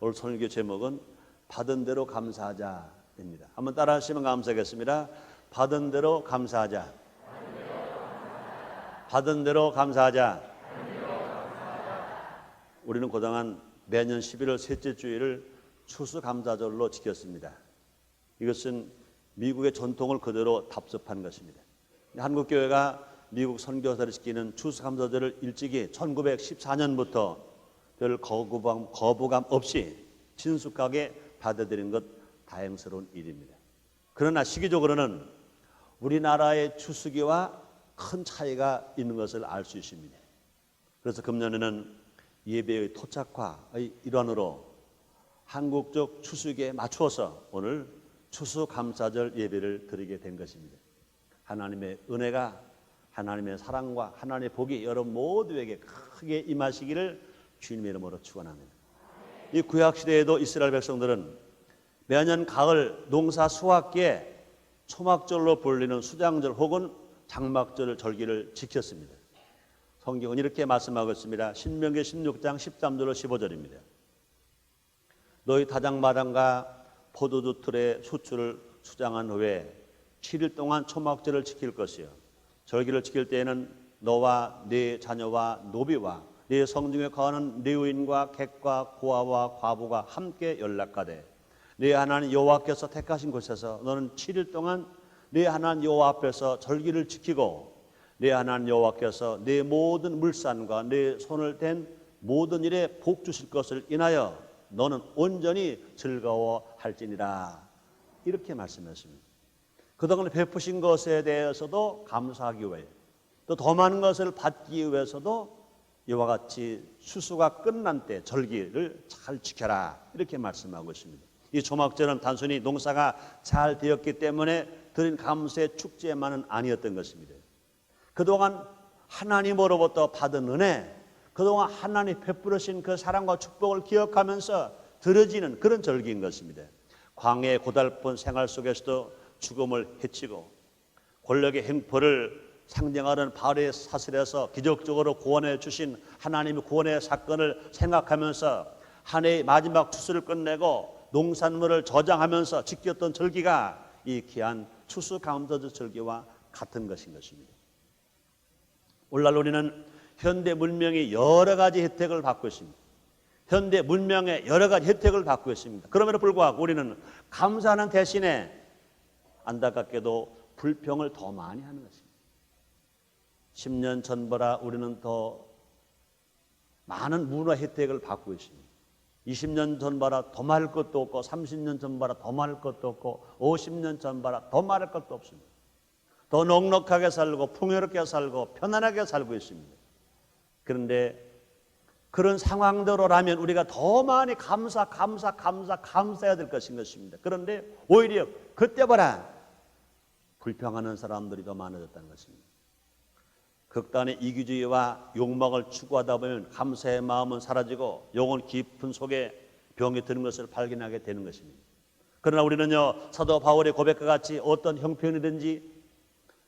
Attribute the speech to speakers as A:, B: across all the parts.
A: 오늘 설교 제목은 받은 대로 감사하자입니다. 한번 따라 하시면 감사하겠습니다. 받은 대로 감사하자. 받은 대로 감사하자. 우리는 그동안 매년 11월 셋째 주일을 추수감사절로 지켰습니다. 이것은 미국의 전통을 그대로 답습한 것입니다. 한국교회가 미국 선교사를 지키는 추수감사절을 일찍이 1914년부터 별 거부감 없이 친숙하게 받아들인 것 다행스러운 일입니다. 그러나 시기적으로는 우리나라의 추수기와 큰 차이가 있는 것을 알 수 있습니다. 그래서 금년에는 예배의 토착화의 일환으로 한국적 추수기에 맞추어서 오늘 추수감사절 예배를 드리게 된 것입니다. 하나님의 은혜가, 하나님의 사랑과 하나님의 복이 여러분 모두에게 크게 임하시기를 주님의 이름으로 축원합니다. 이 구약시대에도 이스라엘 백성들은 매년 가을 농사 수확기에 초막절로 불리는 수장절 혹은 장막절 절기를 지켰습니다. 성경은 이렇게 말씀하고 있습니다. 신명기 16장 13절로 15절입니다. 너희 다장마당과 포도주 틀에 수출을 수장한 후에 7일 동안 초막절을 지킬 것이요 절기를 지킬 때에는 너와 네 자녀와 노비와 네 성중에 거하는 레위인과 객과 고아와 과부가 함께 연락하되 네 하나님 여호와께서 택하신 곳에서 너는 7일 동안 네 하나님 여호와 앞에서 절기를 지키고 네 하나님 여호와께서 네 모든 물산과 네 손을 댄 모든 일에 복 주실 것을 인하여 너는 온전히 즐거워할지니라. 이렇게 말씀했습니다. 그동안 베푸신 것에 대해서도 감사하기 위해 또 더 많은 것을 받기 위해서도 이와 같이 추수가 끝난 때 절기를 잘 지켜라 이렇게 말씀하고 있습니다. 이 초막절은 단순히 농사가 잘 되었기 때문에 드린 감사의 축제만은 아니었던 것입니다. 그동안 하나님으로부터 받은 은혜, 그동안 하나님 베풀으신 그 사랑과 축복을 기억하면서 드려지는 그런 절기인 것입니다. 광야의 고달픈 생활 속에서도 죽음을 해치고 권력의 행포를 상징하는 바알의 사슬에서 기적적으로 구원해 주신 하나님의 구원의 사건을 생각하면서 한 해의 마지막 추수를 끝내고 농산물을 저장하면서 지켰던 절기가 이 귀한 추수감사절 절기와 같은 것인 것입니다. 오늘날 우리는 현대 문명이 여러 가지 혜택을 받고 있습니다. 현대 문명의 여러 가지 혜택을 받고 있습니다. 그럼에도 불구하고 우리는 감사하는 대신에 안타깝게도 불평을 더 많이 하는 것입니다. 10년 전보다 우리는 더 많은 문화 혜택을 받고 있습니다. 20년 전보다 더 많을 것도 없고 30년 전보다 더 많을 것도 없고 50년 전보다 더 많을 것도 없습니다. 더 넉넉하게 살고 풍요롭게 살고 편안하게 살고 있습니다. 그런데 그런 상황대로라면 우리가 더 많이 감사해야 될 것인 것입니다. 그런데 오히려 그때보다 불평하는 사람들이 더 많아졌다는 것입니다. 극단의 이기주의와 욕망을 추구하다 보면 감사의 마음은 사라지고 영혼 깊은 속에 병이 드는 것을 발견하게 되는 것입니다. 그러나 우리는요, 사도 바울의 고백과 같이 어떤 형편이든지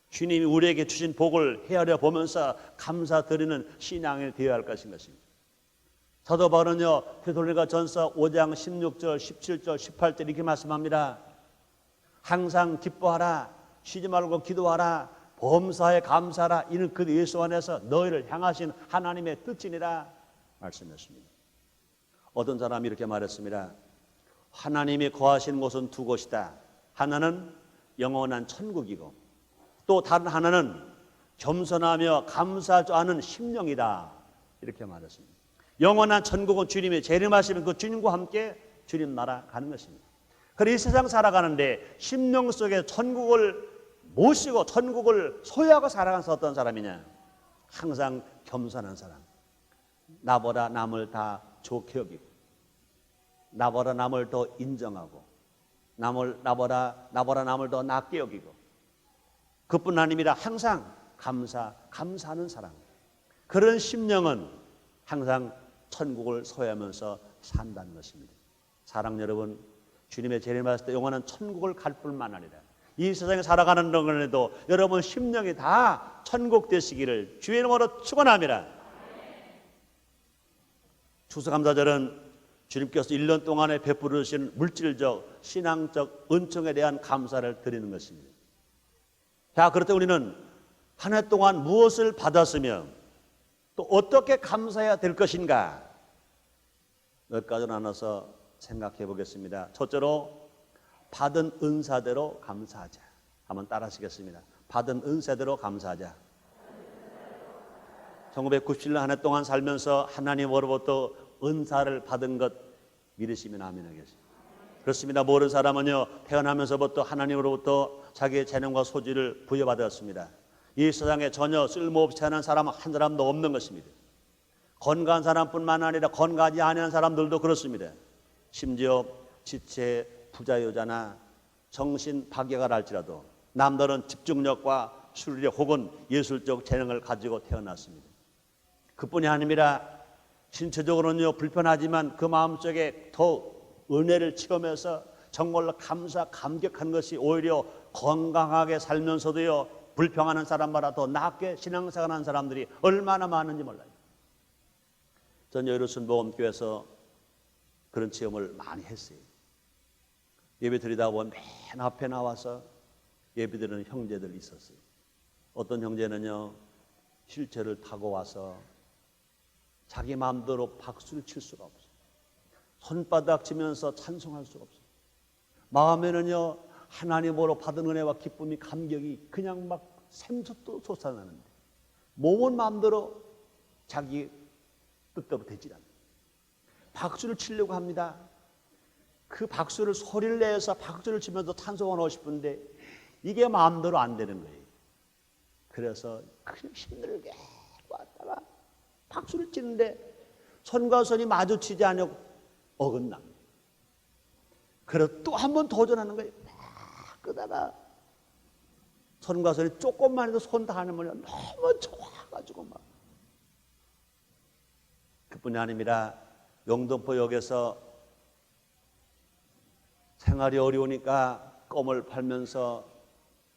A: 주님이 우리에게 주신 복을 헤아려 보면서 감사드리는 신앙이 되어야 할 것인 것입니다. 사도 바울은요, 데살로니가 전서 5장 16절, 17절, 18절 이렇게 말씀합니다. 항상 기뻐하라, 쉬지 말고 기도하라, 범사에 감사하라. 이는 그 예수 안에서 너희를 향하신 하나님의 뜻이니라 말씀했습니다. 어떤 사람이 이렇게 말했습니다. 하나님이 거하시는 곳은 두 곳이다. 하나는 영원한 천국이고 또 다른 하나는 겸손하며 감사하지 않은 심령이다. 이렇게 말했습니다. 영원한 천국은 주님이 재림하시는 그 주님과 함께 주님 나라 가는 것입니다. 그래서 이 세상 살아가는데 심령 속에 천국을 모시고 천국을 소유하고 살아가는 어떤 사람이냐? 항상 겸손한 사람. 나보다 남을 다 좋게 여기고 나보다 남을 더 인정하고 나보다 남을 더 낮게 여기고 그뿐 아니라 항상 감사하는 사람. 그런 심령은 항상 천국을 소유하면서 산다는 것입니다. 사랑 여러분, 주님의 재림하실 때 영원한 천국을 갈 뿐만 아니라 이 세상에 살아가는 동안에도 여러분 심령이 다 천국 되시기를 주의 이름으로 축원합니다. 추수감사절은 주님께서 1년 동안에 베풀어 주신 물질적, 신앙적 은총에 대한 감사를 드리는 것입니다. 자, 그럴 때 우리는 한 해 동안 무엇을 받았으면 또 어떻게 감사해야 될 것인가? 몇 가지 나눠서 생각해 보겠습니다. 첫째로 받은 은사대로 감사하자. 한번 따라 하시겠습니다. 받은 은사대로 감사하자. 1997년 한 해 동안 살면서 하나님으로부터 은사를 받은 것 믿으시면 아멘 하겠습니다. 그렇습니다. 모르는 사람은요, 태어나면서부터 하나님으로부터 자기의 재능과 소질을 부여받았습니다. 이 세상에 전혀 쓸모없이 사는 사람은 한 사람도 없는 것입니다. 건강한 사람뿐만 아니라 건강하지 않은 사람들도 그렇습니다. 심지어 지체 부자여자나 정신 박약을 할지라도 남들은 집중력과 술력 혹은 예술적 재능을 가지고 태어났습니다. 그뿐이 아닙니다. 신체적으로는요 불편하지만 그 마음속에 더 은혜를 체험해서 정말로 감격한 것이 오히려 건강하게 살면서도요 불평하는 사람보다 더 낫게 신앙생활하는 사람들이 얼마나 많은지 몰라요. 전 여의도순복음교회에서 그런 체험을 많이 했어요. 예배 드리다 보면 맨 앞에 나와서 예배 드리는 형제들이 있었어요. 어떤 형제는요 휠체어를 타고 와서 자기 마음대로 박수를 칠 수가 없어요. 손바닥 치면서 찬송할 수가 없어요. 마음에는요 하나님으로 받은 은혜와 기쁨이 감격이 그냥 막 샘솟도 솟아나는데 몸은 마음대로 자기 뜻대로 되질 않아요. 박수를 치려고 합니다. 그 박수를 소리를 내서 박수를 치면서 찬송하고 싶은데 이게 마음대로 안 되는 거예요. 그래서 그냥 힘들게 왔다가 박수를 치는데 손과 손이 마주치지 않고 어긋납니다. 그래서 또 한 번 도전하는 거예요. 막 끄다가 손과 손이 조금만 해도 손 닿으면 너무 좋아가지고 막. 그뿐이 아닙니다. 영등포역에서 생활이 어려우니까 껌을 팔면서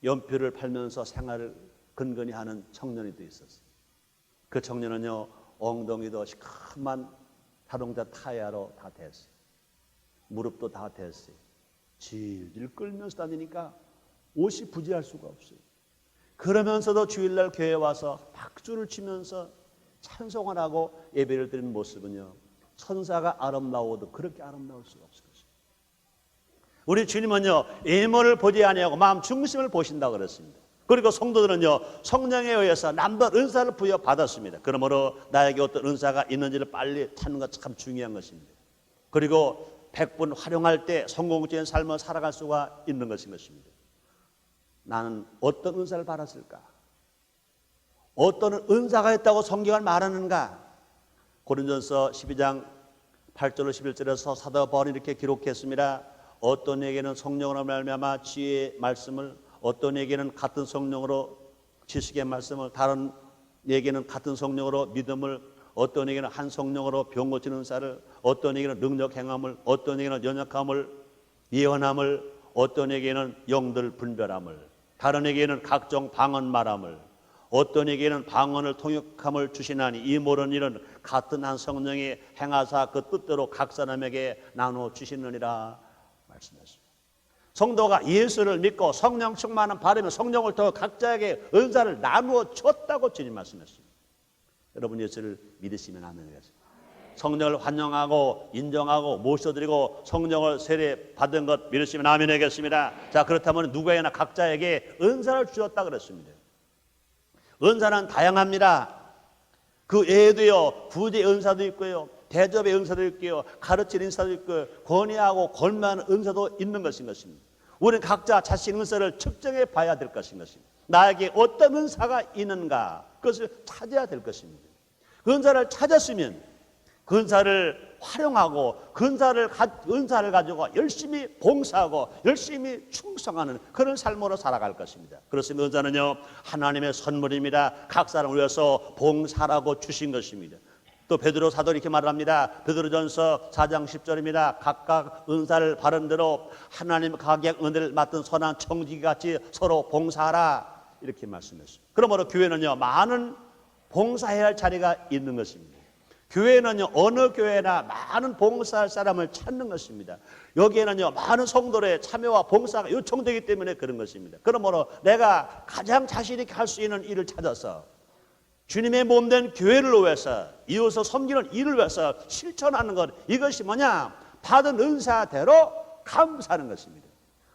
A: 연필을 팔면서 생활을 근근히 하는 청년이 또 있었어요. 그 청년은요 엉덩이도 시커먼 자동차 타이어로 다 됐어요. 무릎도 다 됐어요. 질질 끌면서 다니니까 옷이 부지할 수가 없어요. 그러면서도 주일날 교회에 와서 박수를 치면서 찬송을 하고 예배를 드리는 모습은요 천사가 아름다워도 그렇게 아름다울 수가 없어요. 우리 주님은요 외모를 보지 아니하고 마음 중심을 보신다고 그랬습니다. 그리고 성도들은요 성령에 의해서 남들 은사를 부여받았습니다. 그러므로 나에게 어떤 은사가 있는지를 빨리 찾는 것 참 중요한 것입니다. 그리고 100분 활용할 때 성공적인 삶을 살아갈 수가 있는 것인 것입니다. 나는 어떤 은사를 받았을까? 어떤 은사가 있다고 성경을 말하는가? 고린도전서 12장 8절로 11절에서 사도 바울이 이렇게 기록했습니다. 어떤 에게는 성령으로 말미암아 지혜의 말씀을, 어떤 에게는 같은 성령으로 지식의 말씀을, 다른 에게는 같은 성령으로 믿음을, 어떤 에게는 한 성령으로 병 고치는 은사를, 어떤 에게는 능력 행함을, 어떤 에게는 연약함을, 예언함을, 어떤 에게는 영들 분별함을, 다른 에게는 각종 방언 말함을, 어떤 에게는 방언을 통역함을 주시나니 이 모든 일은 같은 한 성령이 행하사 그 뜻대로 각 사람에게 나누어 주시느니라 말씀하십니다. 성도가 예수를 믿고 성령 충만한 바르면 성령을 통해 각자에게 은사를 나누어 줬다고 주님 말씀했습니다. 여러분 예수를 믿으시면 아멘이겠습니다. 성령을 환영하고 인정하고 모셔드리고 성령을 세례 받은 것 믿으시면 아멘이겠습니다. 자, 그렇다면 누구에게나 각자에게 은사를 주었다 그랬습니다. 은사는 다양합니다. 그 외에도요 구제의 은사도 있고요, 대접의 은사도 있고요, 가르치는 은사도 있고요, 권위하고 권면하는 은사도 있는 것인 것입니다. 우리는 각자 자신의 은사를 측정해 봐야 될 것인 것입니다. 나에게 어떤 은사가 있는가 그것을 찾아야 될 것입니다. 그 은사를 찾았으면 그 은사를 활용하고 그 은사를 가지고 열심히 봉사하고 열심히 충성하는 그런 삶으로 살아갈 것입니다. 그렇습니다. 은사는요 하나님의 선물입니다. 각 사람을 위해서 봉사라고 주신 것입니다. 또 베드로 사도 이렇게 말합니다. 베드로전서 4장 10절입니다. 각각 은사를 바른 대로 하나님 각각 은혜를 맡은 선한 청지기같이 서로 봉사하라 이렇게 말씀했습니다. 그러므로 교회는요 많은 봉사해야 할 자리가 있는 것입니다. 교회는요, 어느 교회나 많은 봉사할 사람을 찾는 것입니다. 여기에는요, 많은 성도의 참여와 봉사가 요청되기 때문에 그런 것입니다. 그러므로 내가 가장 자신 있게 할 수 있는 일을 찾아서 주님의 몸된 교회를 위해서, 이웃을 섬기는 일을 위해서 실천하는 것, 이것이 뭐냐? 받은 은사대로 감사하는 것입니다.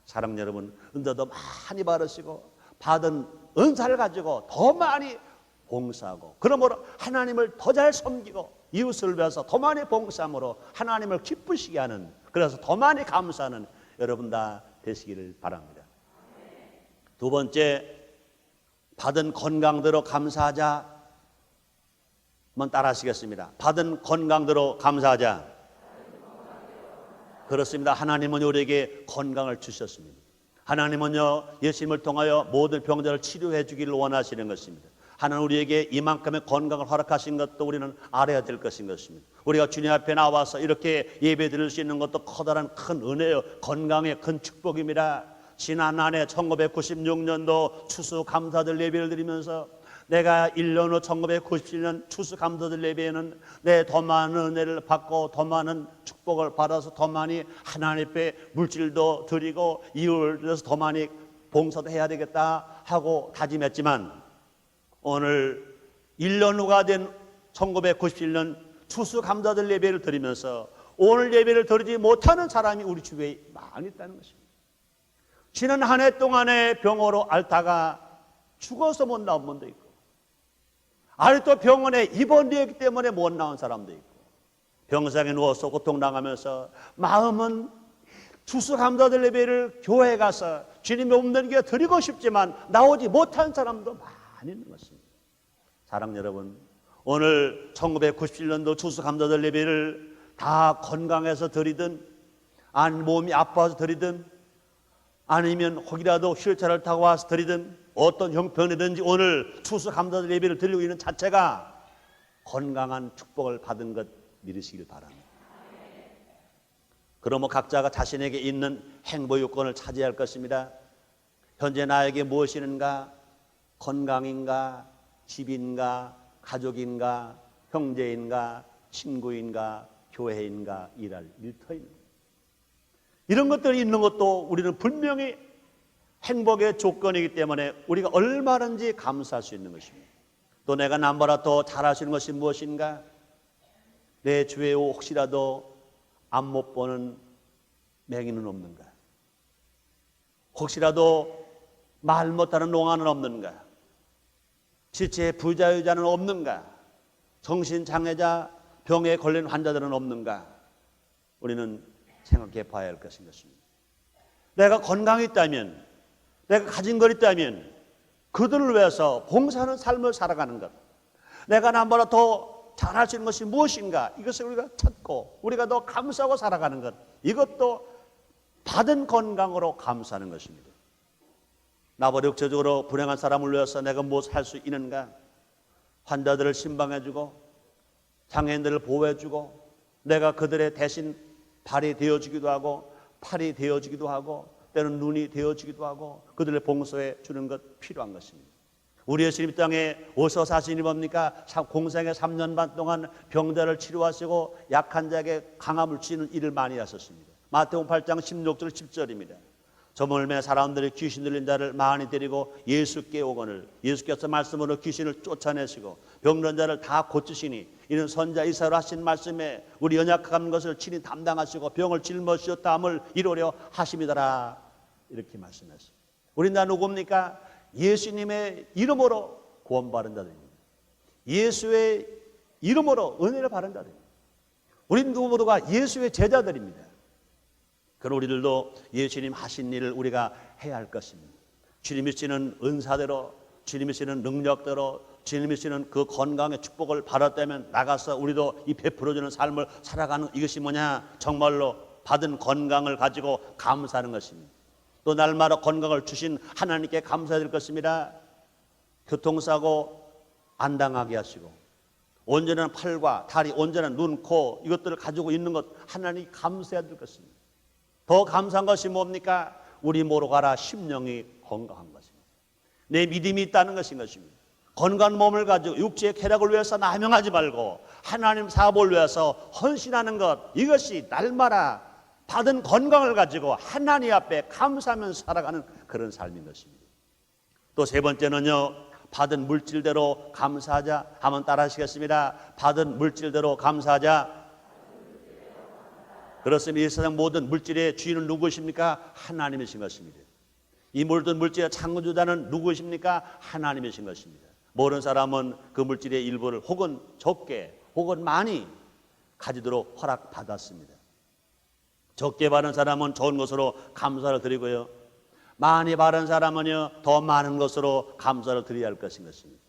A: 사랑하는 여러분, 은사도 많이 받으시고 받은 은사를 가지고 더 많이 봉사하고, 그러므로 하나님을 더 잘 섬기고 이웃을 위해서 더 많이 봉사함으로 하나님을 기쁘시게 하는, 그래서 더 많이 감사하는 여러분 다 되시기를 바랍니다. 두 번째, 받은 건강대로 감사하자. 한번 따라 하시겠습니다. 받은 건강대로 감사하자. 그렇습니다. 하나님은 우리에게 건강을 주셨습니다. 하나님은요, 예수님을 통하여 모든 병자를 치료해 주기를 원하시는 것입니다. 하나님 우리에게 이만큼의 건강을 허락하신 것도 우리는 알아야 될 것인 것입니다. 우리가 주님 앞에 나와서 이렇게 예배 드릴 수 있는 것도 커다란 큰 은혜요, 건강의 큰 축복입니다. 지난 한 해 1996년도 추수감사절 예배를 드리면서 내가 1년 후 1997년 추수감사절 예배에는 내 더 많은 은혜를 받고 더 많은 축복을 받아서 더 많이 하나님 앞에 물질도 드리고 이웃을 위해서 더 많이 봉사도 해야 되겠다 하고 다짐했지만, 오늘 1년 후가 된 1997년 추수감사절 예배를 드리면서 오늘 예배를 드리지 못하는 사람이 우리 주위에 많이 있다는 것입니다. 지난 한 해 동안에 병으로 앓다가 죽어서 못 나온 분도 있고, 아직도 병원에 입원되었기 때문에 못 나온 사람도 있고, 병상에 누워서 고통당하면서 마음은 추수감사절 예배를 교회에 가서 주님의 몸된 게 드리고 싶지만 나오지 못한 사람도 많이 있는 것입니다. 사랑 여러분, 오늘 1997년도 추수감사절 예배를 다 건강해서 드리든, 아니 몸이 아파서 드리든, 아니면 혹이라도 휠체어를 타고 와서 드리든, 어떤 형편이든지 오늘 추수감사절 예배를 드리고 있는 자체가 건강한 축복을 받은 것 믿으시길 바랍니다. 그러므로 각자가 자신에게 있는 행복 요건을 찾아야 할 것입니다. 현재 나에게 무엇이 있는가? 건강인가? 집인가? 가족인가? 형제인가? 친구인가? 교회인가? 일할 일터인가? 이런 것들이 있는 것도 우리는 분명히 행복의 조건이기 때문에 우리가 얼마든지 감사할 수 있는 것입니다. 또 내가 남보다 더 잘할 수 있는 것이 무엇인가? 내 주에 혹시라도 앞 못 보는 맹인은 없는가? 혹시라도 말 못하는 농아는 없는가? 지체 부자유자는 없는가? 정신장애자, 병에 걸린 환자들은 없는가? 우리는 생각해 봐야 할 것인 것입니다. 내가 건강이 있다면, 내가 가진 것 있다면 그들을 위해서 봉사하는 삶을 살아가는 것, 내가 남보다 더 잘할 수 있는 것이 무엇인가, 이것을 우리가 찾고 우리가 더 감사하고 살아가는 것, 이것도 받은 건강으로 감사하는 것입니다. 나보다 육체적으로 불행한 사람을 위해서 내가 무엇을 할 수 있는가? 환자들을 신방해주고 장애인들을 보호해주고, 내가 그들의 대신 발이 되어주기도 하고 팔이 되어주기도 하고 때로는 눈이 되어주기도 하고 그들을 봉사해 주는 것 필요한 것입니다. 우리 예수님 땅에 오셔 사신 일이 뭡니까? 공생의 3년 반 동안 병자를 치료하시고 약한 자에게 강함을 주시는 일을 많이 하셨습니다. 마태복음 8장 16절 10절입니다. 저물매 사람들이 귀신 들린 자를 많이 데리고 예수께 오거늘 예수께서 말씀으로 귀신을 쫓아내시고 병든 자를 다 고치시니 이는 선자 이사야로 하신 말씀에 우리 연약한 것을 친히 담당하시고 병을 짊어지시어 땀을 이루려 하심이더라, 이렇게 말씀했습니다. 우린 다 누굽니까? 예수님의 이름으로 구원받은 자들입니다. 예수의 이름으로 은혜를 받은 자들입니다. 우린 누구보다가 예수의 제자들입니다. 그럼 우리들도 예수님 하신 일을 우리가 해야 할 것입니다. 주님이 주시는 은사대로, 주님이 주시는 능력대로, 주님이 주시는 그 건강의 축복을 받았다면 나가서 우리도 이 베풀어주는 삶을 살아가는, 이것이 뭐냐? 정말로 받은 건강을 가지고 감사하는 것입니다. 또 날마다 건강을 주신 하나님께 감사해야 될 것입니다. 교통사고 안 당하게 하시고 온전한 팔과 다리, 온전한 눈, 코, 이것들을 가지고 있는 것 하나님 감사해야 될 것입니다. 더 감사한 것이 뭡니까? 우리 모로 가라 심령이 건강한 것입니다. 내 믿음이 있다는 것인 것입니다. 건강한 몸을 가지고 육체의 쾌락을 위해서 남용하지 말고 하나님 사업을 위해서 헌신하는 것, 이것이 날마다 받은 건강을 가지고 하나님 앞에 감사하면서 살아가는 그런 삶인 것입니다. 또 세 번째는요, 받은 물질대로 감사하자. 한번 따라 하시겠습니다. 받은 물질대로 감사하자. 그렇습니다. 이 세상 모든 물질의 주인은 누구십니까? 하나님이신 것입니다. 이 모든 물질의 창조자는 누구십니까? 하나님이신 것입니다. 모르는 사람은 그 물질의 일부를 혹은 적게 혹은 많이 가지도록 허락받았습니다. 적게 받은 사람은 좋은 것으로 감사를 드리고요, 많이 받은 사람은요 더 많은 것으로 감사를 드려야 할 것인 것입니다.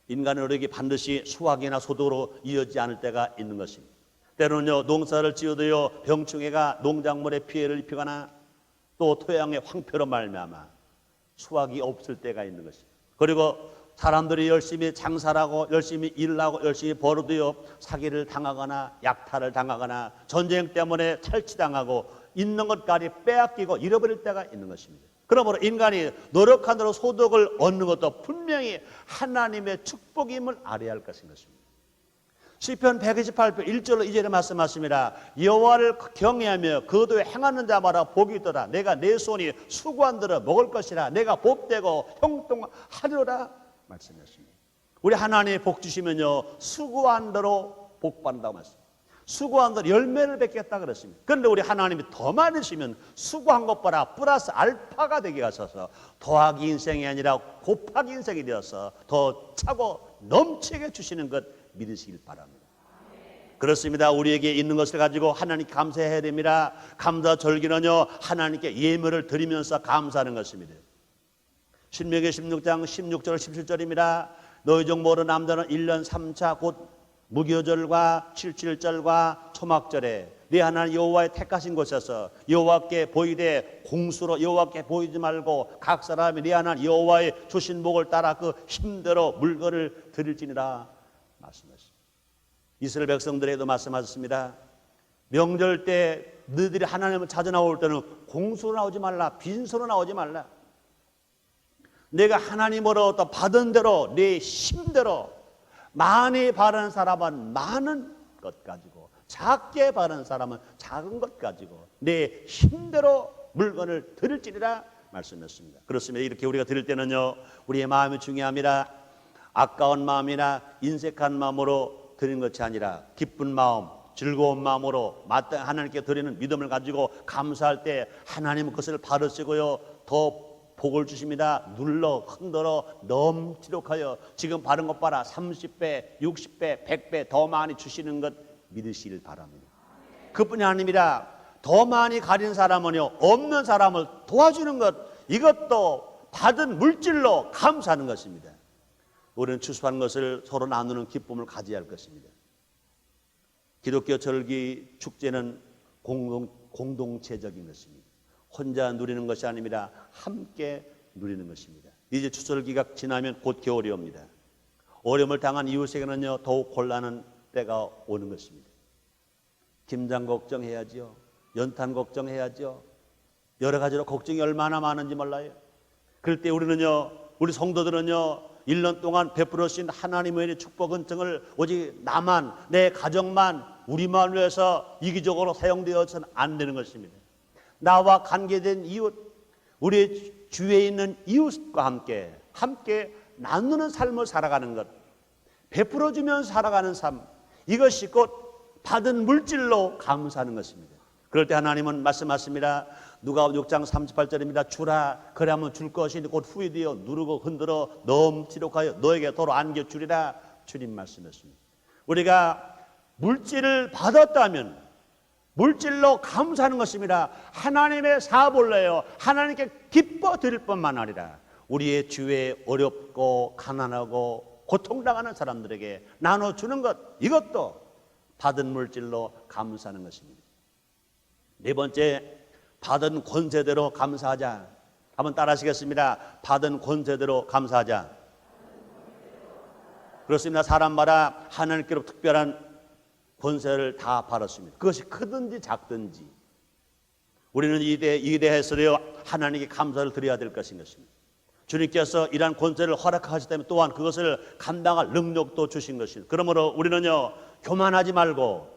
A: 인간의 노력이 반드시 수확이나 소득으로 이어지지 않을 때가 있는 것입니다. 때로는요 농사를 지어도요 병충해가 농작물에 피해를 입히거나 또 토양의 황폐로 말미암아 수확이 없을 때가 있는 것입니다. 그리고 사람들이 열심히 장사를 하고 열심히 일을 하고 열심히 벌어도요 사기를 당하거나 약탈을 당하거나 전쟁 때문에 탈취당하고 있는 것까지 빼앗기고 잃어버릴 때가 있는 것입니다. 그러므로 인간이 노력한 대로 소득을 얻는 것도 분명히 하나님의 축복임을 알아야 할 것인 것입니다. 시편 128편 1절로 2절에 말씀하십니다. 여호와를 경외하며 그도에 행하는 자마다 복이 있도다. 내가 내 손이 수고한 대로 먹을 것이라. 내가 복되고 형통하리로다 말씀하십니다. 우리 하나님이 복 주시면요 수고한 대로 복 받는다고 말씀합니다. 수고한 대로 열매를 맺겠다 그랬습니다. 그런데 우리 하나님이 더 많으시면 수고한 것보다 플러스 알파가 되게 하셔서 더하기 인생이 아니라 곱하기 인생이 되어서 더 차고 넘치게 주시는 것 믿으시길 바랍니다. 그렇습니다. 우리에게 있는 것을 가지고 하나님께 감사해야 됩니다. 감사 절기는요 하나님께 예물을 드리면서 감사하는 것입니다. 신명기 16장 16절 17절입니다. 너희 중 모르는 남자는 1년 3차 곧 무교절과 77절과 초막절에 네 하나님 여호와의 택하신 곳에서 여호와께 보이되 공수로 여호와께 보이지 말고 각 사람이 네 하나님 여호와의 주신 복을 따라 그 힘대로 물건을 드릴지니라 말씀하셨습니다. 이스라엘 백성들에게도 말씀하셨습니다. 명절 때 너희들이 하나님을 찾아 나올 때는 공수로 나오지 말라, 빈손으로 나오지 말라. 내가 하나님으로부터 받은 대로 내 힘대로, 많이 바라는 사람은 많은 것 가지고, 작게 바라는 사람은 작은 것 가지고 내 힘대로 물건을 드릴지니라 말씀했습니다. 그렇습니다. 이렇게 우리가 드릴 때는요 우리의 마음이 중요합니다. 아까운 마음이나 인색한 마음으로 드리는 것이 아니라 기쁜 마음, 즐거운 마음으로 마땅히 하나님께 드리는 믿음을 가지고 감사할 때 하나님은 그것을 받으시고요 더 복을 주십니다. 눌러 흔들어 넘치도록 하여 지금 바른 것 봐라 30배, 60배, 100배 더 많이 주시는 것 믿으시길 바랍니다. 그뿐이 아닙니다. 더 많이 가진 사람은요 없는 사람을 도와주는 것, 이것도 받은 물질로 감사하는 것입니다. 우리는 추수한 것을 서로 나누는 기쁨을 가져야 할 것입니다. 기독교 절기 축제는 공동체적인 것입니다. 혼자 누리는 것이 아닙니다. 함께 누리는 것입니다. 이제 추절기가 지나면 곧 겨울이 옵니다. 어려움을 당한 이웃에게는요 더욱 곤란한 때가 오는 것입니다. 김장 걱정해야죠. 연탄 걱정해야죠. 여러 가지로 걱정이 얼마나 많은지 몰라요. 그럴 때 우리는요, 우리 성도들은요 1년 동안 베풀어 주신 하나님의 축복 은총을 오직 나만, 내 가정만, 우리만 위해서 이기적으로 사용되어서는 안 되는 것입니다. 나와 관계된 이웃, 우리 주위에 있는 이웃과 함께 나누는 삶을 살아가는 것, 베풀어 주면서 살아가는 삶, 이것이 곧 받은 물질로 감사하는 것입니다. 그럴 때 하나님은 말씀하십니다. 누가복음 6장 38절입니다. 주라 그러면 줄 것이 곧 후이되어 누르고 흔들어 넘치도록 하여 너에게 도로 안겨주리라 주님 말씀했습니다. 우리가 물질을 받았다면 물질로 감사하는 것입니다. 하나님의 사업을 내요 하나님께 기뻐 드릴 뿐만 아니라 우리의 주위에 어렵고 가난하고 고통당하는 사람들에게 나눠주는 것, 이것도 받은 물질로 감사하는 것입니다. 네 번째, 받은 권세대로 감사하자. 한번 따라 하시겠습니다. 받은 권세대로 감사하자. 그렇습니다. 사람마다 하나님께로 특별한 권세를 다 받았습니다. 그것이 크든지 작든지 우리는 이 대해서요 하나님께 감사를 드려야 될 것인 것입니다. 주님께서 이러한 권세를 허락하시기 때문에 또한 그것을 감당할 능력도 주신 것입니다. 그러므로 우리는요, 교만하지 말고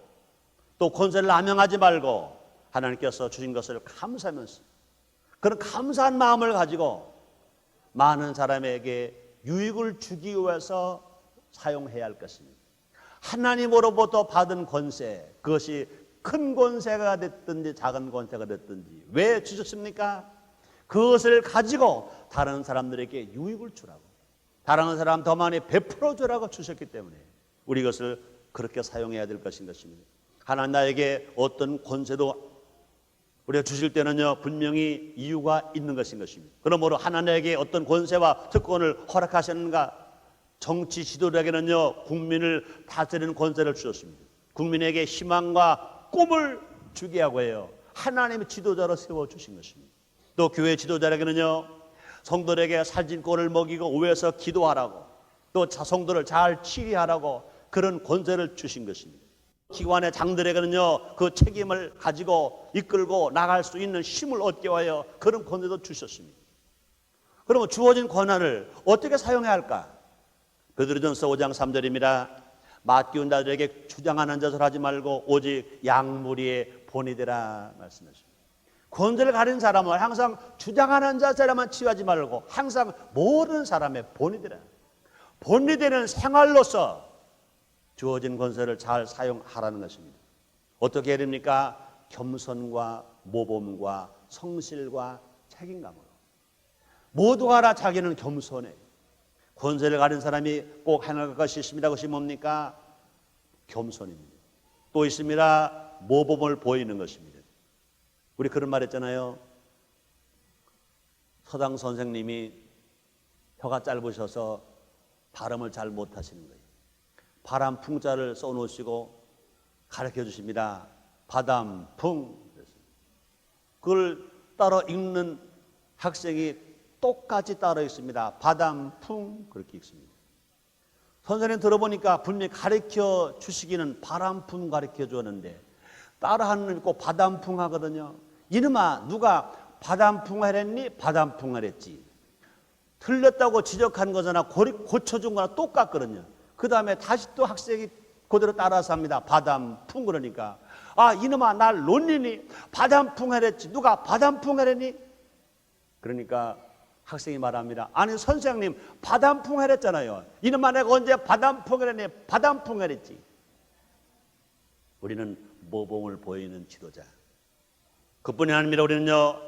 A: 또 권세를 남용하지 말고 하나님께서 주신 것을 감사하면서 그런 감사한 마음을 가지고 많은 사람에게 유익을 주기 위해서 사용해야 할 것입니다. 하나님으로부터 받은 권세, 그것이 큰 권세가 됐든지 작은 권세가 됐든지 왜 주셨습니까? 그것을 가지고 다른 사람들에게 유익을 주라고, 다른 사람 더 많이 베풀어 주라고 주셨기 때문에 우리 이것을 그렇게 사용해야 될 것인 것입니다. 하나님 나에게 어떤 권세도 우리가 주실 때는요, 분명히 이유가 있는 것인 것입니다. 그러므로 하나님에게 어떤 권세와 특권을 허락하셨는가? 정치 지도자에게는요, 국민을 다스리는 권세를 주셨습니다. 국민에게 희망과 꿈을 주게 하고 해요. 하나님의 지도자로 세워주신 것입니다. 또 교회 지도자에게는요, 성도들에게 살진꼴을 먹이고 위에서 기도하라고, 또 성도를 잘 치리하라고 그런 권세를 주신 것입니다. 기관의 장들에게는요, 그 책임을 가지고 이끌고 나갈 수 있는 힘을 얻게 하여 그런 권세도 주셨습니다. 그러면 주어진 권한을 어떻게 사용해야 할까? 베드로전서 5장 3절입니다. 맡기운 자들에게 주장하는 짓을 하지 말고 오직 양무리의 본이 되라 말씀하십니다. 권세를 가진 사람은 항상 주장하는 자세라만 취하지 말고 항상 모든 사람의 본이 되라. 본이 되는 생활로서 주어진 권세를 잘 사용하라는 것입니다. 어떻게 해야 됩니까? 겸손과 모범과 성실과 책임감으로. 모두가 다 자기는 겸손해. 권세를 가진 사람이 꼭 행할 것이 있습니다. 그것이 뭡니까? 겸손입니다. 또 있습니다. 모범을 보이는 것입니다. 우리 그런 말 했잖아요. 서당 선생님이 혀가 짧으셔서 발음을 잘 못하시는 거예요. 바람 풍자를 써놓으시고 가르쳐 주십니다. 바담풍. 그걸 따라 읽는 학생이 똑같이 따라 읽습니다. 바담풍 그렇게 읽습니다. 선생님 들어보니까 분명히 가르쳐 주시기는 바람풍 가르쳐 주었는데 따라하는 꼭 바담풍 하거든요. 이놈아 누가 바담풍 하랬니? 바담풍 하랬지. 틀렸다고 지적한 거잖아. 고쳐준 거나 똑같거든요. 그 다음에 다시 또 학생이 그대로 따라서 합니다. 바담풍 그러니까 아 이놈아 날 논리니? 바담풍 하랬지. 누가 바담풍 하랬니? 그러니까 학생이 말합니다. 아니 선생님 바담풍 하랬잖아요. 이놈아 내가 언제 바담풍 하랬니? 바담풍 하랬지. 우리는 모범을 보이는 지도자. 그뿐이 아닙니다. 우리는요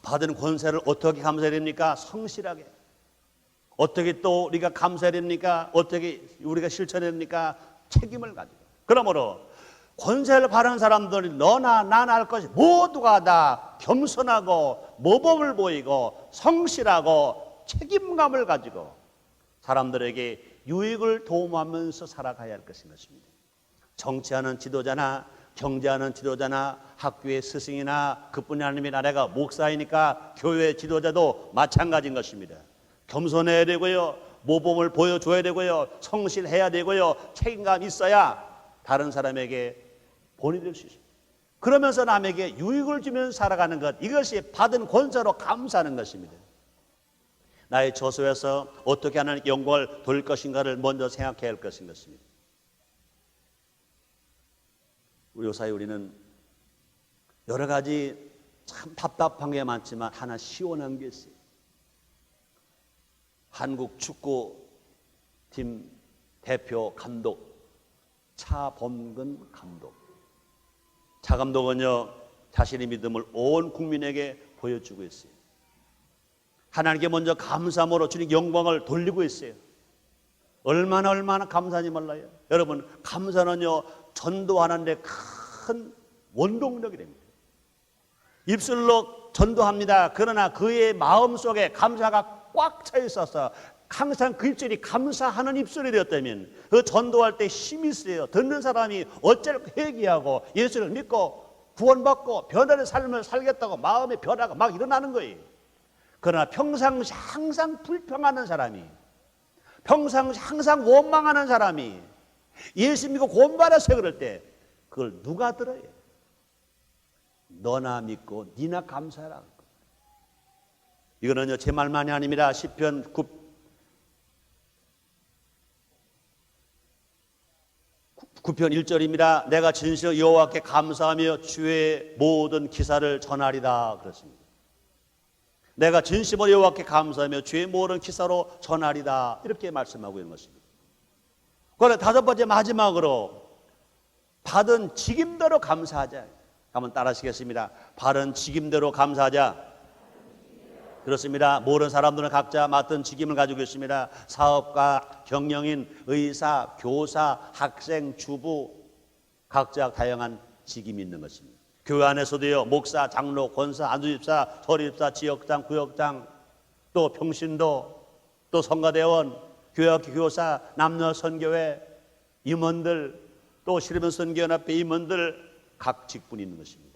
A: 받은 권세를 어떻게 감사해야 됩니까? 성실하게. 어떻게 또 우리가 감사해야 됩니까? 어떻게 우리가 실천해야 됩니까? 책임을 가지고. 그러므로 권세를 바라는 사람들이 너나 나나 할 것이 모두가 다 겸손하고 모범을 보이고 성실하고 책임감을 가지고 사람들에게 유익을 도움하면서 살아가야 할 것인 것입니다. 정치하는 지도자나 경제하는 지도자나 학교의 스승이나 그뿐이 아니라 내가 목사이니까 교회 지도자도 마찬가지인 것입니다. 겸손해야 되고요. 모범을 보여줘야 되고요. 성실해야 되고요. 책임감 있어야 다른 사람에게 본이 될 수 있습니다. 그러면서 남에게 유익을 주면서 살아가는 것, 이것이 받은 권세로 감사하는 것입니다. 나의 저소에서 어떻게 하나님께 영광을 돌릴 것인가를 먼저 생각해야 할 것인 것입니다. 우리 요사이 우리는 여러 가지 참 답답한 게 많지만 하나 시원한 게 있어요. 한국 축구팀 대표 감독 차범근 감독. 차 감독은요 자신의 믿음을 온 국민에게 보여주고 있어요. 하나님께 먼저 감사함으로 주님 영광을 돌리고 있어요. 얼마나 감사한지 몰라요. 여러분 감사는요 전도하는 데 큰 원동력이 됩니다. 입술로 전도합니다. 그러나 그의 마음속에 감사가 꽉 차 있어서 항상 그 입술이 감사하는 입술이 되었다면 그 전도할 때 힘이 있어요. 듣는 사람이 어쩔 회개하고 예수를 믿고 구원받고 변화의 삶을 살겠다고 마음의 변화가 막 일어나는 거예요. 그러나 평상시 항상 불평하는 사람이, 평상시 항상 원망하는 사람이 예수 믿고 구원받아서 그럴 때 그걸 누가 들어요? 너나 믿고 니나 감사하라. 이거는요 제 말만이 아닙니다. 시편 9편 1절입니다. 내가 진실로 여호와께 감사하며 주의 모든 기사를 전하리다 그렇습니다. 내가 진심으로 여호와께 감사하며 주의 모든 기사로 전하리다 이렇게 말씀하고 있는 것입니다. 그런데 다섯 번째 마지막으로 받은 직임대로 감사하자. 한번 따라하시겠습니다. 받은 직임대로 감사하자. 그렇습니다. 모든 사람들은 각자 맡은 직임을 가지고 있습니다. 사업가, 경영인, 의사, 교사, 학생, 주부 각자 다양한 직임이 있는 것입니다. 교회 안에서도요 목사, 장로, 권사, 안수집사, 설립사, 지역장, 구역장, 또 평신도, 또 성가대원, 교회학교 교사, 남녀 선교회 임원들, 또 시르면 선교연합회 임원들 각 직분이 있는 것입니다.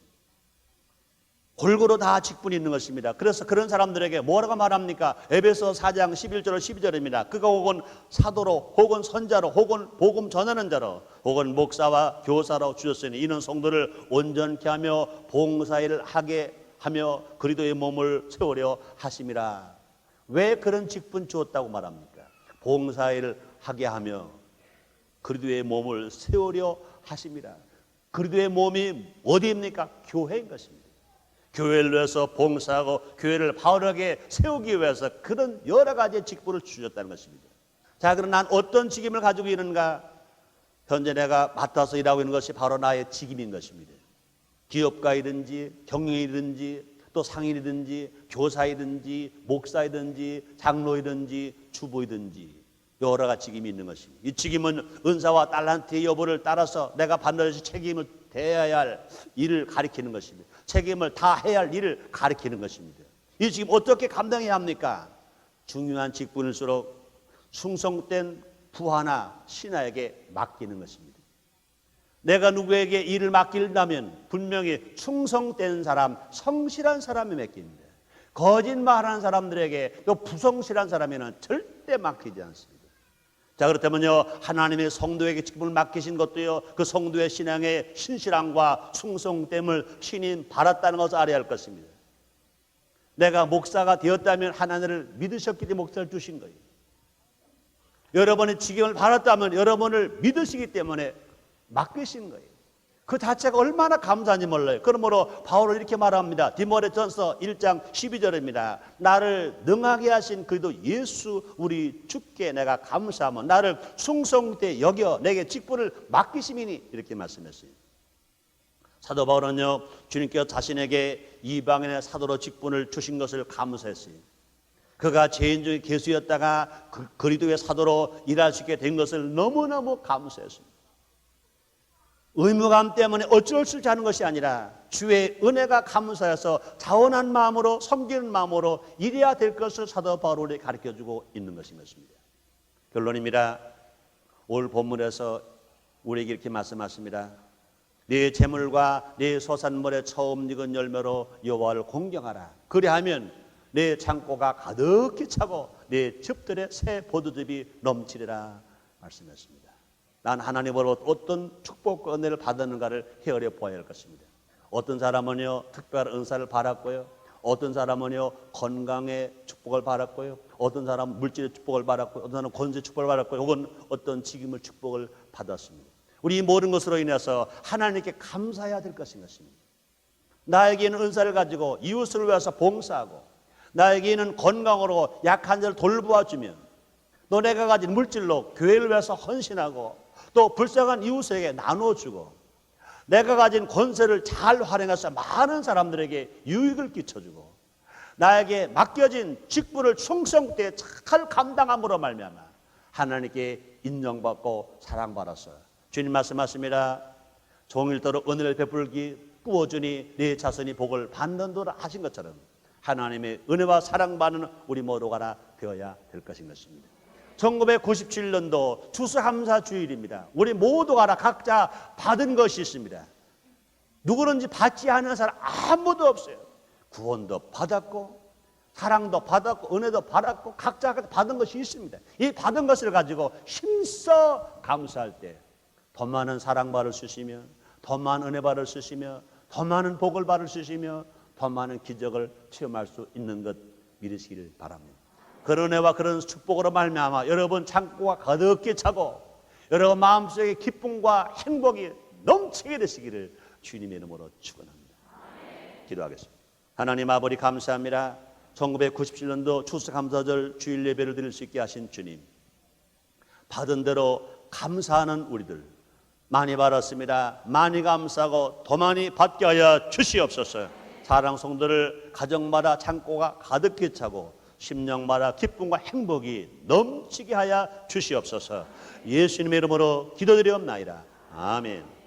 A: 골고루 다 직분이 있는 것입니다. 그래서 그런 사람들에게 뭐라고 말합니까? 에베소 4장 11절 12절입니다. 그가 혹은 사도로 혹은 선자로 혹은 복음 전하는 자로 혹은 목사와 교사로 주셨으니 이는 성도를 온전케 하며 봉사일을 하게 하며 그리스도의 몸을 세우려 하심이라. 왜 그런 직분 주었다고 말합니까? 봉사일을 하게 하며 그리스도의 몸을 세우려 하심이라. 그리스도의 몸이 어디입니까? 교회인 것입니다. 교회를 위해서 봉사하고 교회를 바르게 세우기 위해서 그런 여러 가지 직분을 주셨다는 것입니다. 자, 그럼 난 어떤 직임을 가지고 있는가? 현재 내가 맡아서 일하고 있는 것이 바로 나의 직임인 것입니다. 기업가이든지 경영이든지 또 상인이든지 교사이든지 목사이든지 장로이든지 주부이든지 여러 가지 직임이 있는 것입니다. 이 직임은 은사와 달란트의 여부를 따라서 내가 반드시 책임을 대해야 할 일을 가리키는 것입니다. 책임을 다해야 할 일을 가리키는 것입니다. 이 직임 어떻게 감당해야 합니까? 중요한 직분일수록 충성된 부하나 신하에게 맡기는 것입니다. 내가 누구에게 일을 맡긴다면 분명히 충성된 사람, 성실한 사람이 맡깁니다. 거짓말하는 사람들에게 또 부성실한 사람에는 절대 맡기지 않습니다. 자, 그렇다면요 하나님의 성도에게 직분을 맡기신 것도요 그 성도의 신앙의 신실함과 충성됨을 신인 바랐다는 것을 알아야 할 것입니다. 내가 목사가 되었다면 하나님을 믿으셨기 때문에 목사를 주신 거예요. 여러분의 직임을 받았다면 여러분을 믿으시기 때문에 맡기신 거예요. 그 자체가 얼마나 감사한지 몰라요. 그러므로 바울은 이렇게 말합니다. 디모데전서 1장 12절입니다. 나를 능하게 하신 그리스도 예수 우리 주께 내가 감사하며 나를 충성되 여겨 내게 직분을 맡기심이니 이렇게 말씀했어요. 사도 바울은요 주님께서 자신에게 이방인의 사도로 직분을 주신 것을 감사했어요. 그가 죄인 중에 개수였다가 그리스도의 사도로 일할 수 있게 된 것을 너무너무 감사했습니다. 의무감 때문에 어쩔 수 없이 하는 것이 아니라 주의 은혜가 감사해서 자원한 마음으로 섬기는 마음으로 일해야 될 것을 사도 바울이 가르쳐주고 있는 것입니다. 결론입니다. 오늘 본문에서 우리에게 이렇게 말씀하십니다. 네 재물과 네 소산물의 처음 익은 열매로 여호와를 공경하라. 그리하면 내 창고가 가득히 차고 내 즙들의 새 포도즙이 넘치리라 말씀했습니다. 난 하나님으로부터 어떤 축복과 은혜를 받았는가를 헤아려 보아야 할 것입니다. 어떤 사람은요 특별한 은사를 받았고요, 어떤 사람은요 건강의 축복을 받았고요, 어떤 사람은 물질의 축복을 받았고, 어떤 사람은 권세 축복을 받았고요, 혹은 어떤 직임을 축복을 받았습니다. 우리 이 모든 것으로 인해서 하나님께 감사해야 될 것인 것입니다. 나에게 있는 은사를 가지고 이웃을 위해서 봉사하고, 나에게 있는 건강으로 약한 자를 돌보아주면, 또 내가 가진 물질로 교회를 위해서 헌신하고, 또 불쌍한 이웃에게 나눠주고, 내가 가진 권세를 잘 활용해서 많은 사람들에게 유익을 끼쳐주고, 나에게 맡겨진 직분을 충성되게 잘 감당함으로 말미암아 하나님께 인정받고 사랑받았어요. 주님 말씀하십니다. 종일토록 은혜를 베풀기 꾸어주니 네 자손이 복을 받는도다 하신 것처럼 하나님의 은혜와 사랑받는 우리 모두가 되어야 될 것인 것입니다. 1997년도 추수감사주일입니다. 우리 모두가 각자 받은 것이 있습니다. 누구든지 받지 않은 사람 아무도 없어요. 구원도 받았고 사랑도 받았고 은혜도 받았고 각자 받은 것이 있습니다. 이 받은 것을 가지고 힘써 감사할 때 더 많은 사랑받을 수 있으며, 더 많은 은혜 받을 수 있으며, 더 많은 복을 받을 수 있으며, 더 많은 기적을 체험할 수 있는 것, 믿으시기를 바랍니다. 그런 은혜와 그런 축복으로 말미암아 여러분 창고가 가득히 차고 여러분 마음속에 기쁨과 행복이 넘치게 되시기를 주님의 이름으로 축원합니다. 기도하겠습니다. 하나님 아버지 감사합니다. 1997년도 추수감사절 주일 예배를 드릴 수 있게 하신 주님, 받은 대로 감사하는 우리들 많이 받았습니다. 많이 감사하고 더 많이 받게 하여 주시옵소서. 사랑 성도들 가정마다 창고가 가득히 차고 심령마다 기쁨과 행복이 넘치게 하여 주시옵소서. 예수님의 이름으로 기도드리옵나이다. 아멘.